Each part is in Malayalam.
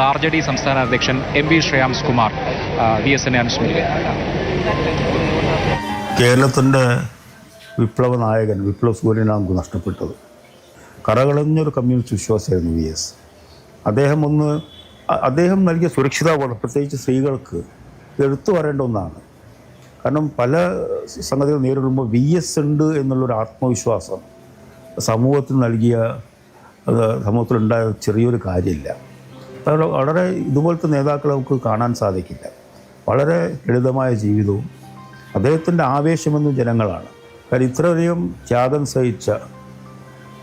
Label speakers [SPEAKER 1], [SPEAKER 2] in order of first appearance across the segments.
[SPEAKER 1] RJD സംസ്ഥാന അധ്യക്ഷൻ MP ശ്രേയാംസ് കുമാർ VSനെ അനുസ്മരിക്കുന്നു.
[SPEAKER 2] കേരളത്തിൻ്റെ വിപ്ലവ നായകൻ, വിപ്ലവ സൂര്യനാണ് നമുക്ക് നഷ്ടപ്പെട്ടത്. കറകളഞ്ഞൊരു കമ്മ്യൂണിസ്റ്റ് വിശ്വാസമായിരുന്നു VS. അദ്ദേഹം നൽകിയ സുരക്ഷിതബോധം പ്രത്യേകിച്ച് സ്ത്രീകൾക്ക് എടുത്തു പറയേണ്ട ഒന്നാണ്. കാരണം പല സംഗതികൾ നേരിടുമ്പോൾ VS ഉണ്ട് എന്നുള്ളൊരു ആത്മവിശ്വാസം സമൂഹത്തിലുണ്ടായ ചെറിയൊരു കാര്യമില്ല. വളരെ ഇതുപോലത്തെ നേതാക്കളെ നമുക്ക് കാണാൻ സാധിക്കില്ല. വളരെ ലളിതമായ ജീവിതവും അദ്ദേഹത്തിൻ്റെ ആവേശമെന്നും ജനങ്ങളാണ്. കാരണം ഇത്രയധികം ത്യാഗം സഹിച്ച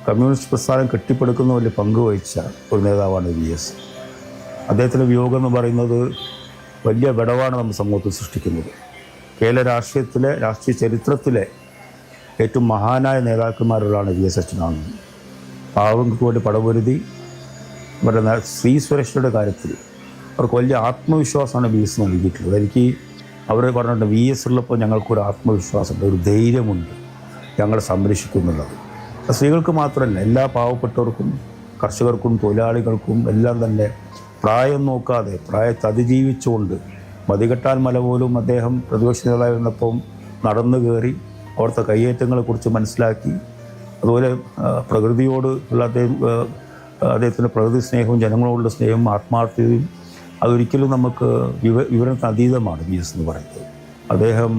[SPEAKER 2] കമ്മ്യൂണിസ്റ്റ് പ്രസ്ഥാനം കെട്ടിപ്പടുക്കുന്ന വലിയ പങ്കുവഹിച്ച ഒരു നേതാവാണ് VS. അദ്ദേഹത്തിൻ്റെ വിയോഗം എന്ന് പറയുന്നത് വലിയ വിടവാണ് നമ്മുടെ സമൂഹത്തിൽ സൃഷ്ടിക്കുന്നത്. കേരള രാഷ്ട്രീയ ചരിത്രത്തിലെ ഏറ്റവും മഹാനായ നേതാക്കന്മാരിലാണ് VS അച്യുതാനന്ദൻ. പാവങ്ങൾക്ക് വേണ്ടി പടപൊരുതി അവരുടെ സ്ത്രീ സുരക്ഷയുടെ കാര്യത്തിൽ അവർക്ക് വലിയ ആത്മവിശ്വാസമാണ് VS നൽകിയിട്ടുള്ളത്. എനിക്ക് അവർ പറഞ്ഞിട്ടുണ്ട്, VS ഉള്ളപ്പോൾ ഞങ്ങൾക്കൊരു ആത്മവിശ്വാസമുണ്ട്, ഒരു ധൈര്യമുണ്ട്, ഞങ്ങളെ സംരക്ഷിക്കുന്നുള്ളത്. സ്ത്രീകൾക്ക് മാത്രമല്ല, എല്ലാ പാവപ്പെട്ടവർക്കും, കർഷകർക്കും, തൊഴിലാളികൾക്കും എല്ലാം തന്നെ പ്രായം നോക്കാതെ പ്രായത്തെ അതിജീവിച്ചുകൊണ്ട് മതികെട്ടാൽ മല പോലും അദ്ദേഹം പ്രതിപക്ഷ നേതാവായിരുന്നപ്പം നടന്നു കയറി അവിടുത്തെ കയ്യേറ്റങ്ങളെക്കുറിച്ച് മനസ്സിലാക്കി. അതുപോലെ പ്രകൃതിയോട് ഉള്ള അദ്ദേഹത്തിൻ്റെ പ്രകൃതി സ്നേഹവും ജനങ്ങളോടുള്ള സ്നേഹവും ആത്മാർത്ഥതയും അതൊരിക്കലും നമുക്ക് വിവരണത്തിന് അതീതമാണ് VS എന്ന് പറയുന്നത്. അദ്ദേഹം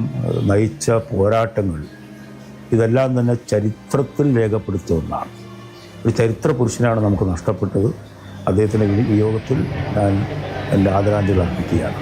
[SPEAKER 2] നയിച്ച പോരാട്ടങ്ങൾ ഇതെല്ലാം തന്നെ ചരിത്രത്തിൽ രേഖപ്പെടുത്തിയ ഒന്നാണ്. ഒരു ചരിത്ര പുരുഷനാണ് നമുക്ക് നഷ്ടപ്പെട്ടത്. അദ്ദേഹത്തിൻ്റെ വിയോഗത്തിൽ ഞാൻ എൻ്റെ ആദരാഞ്ജലി അർപ്പിക്കുകയാണ്.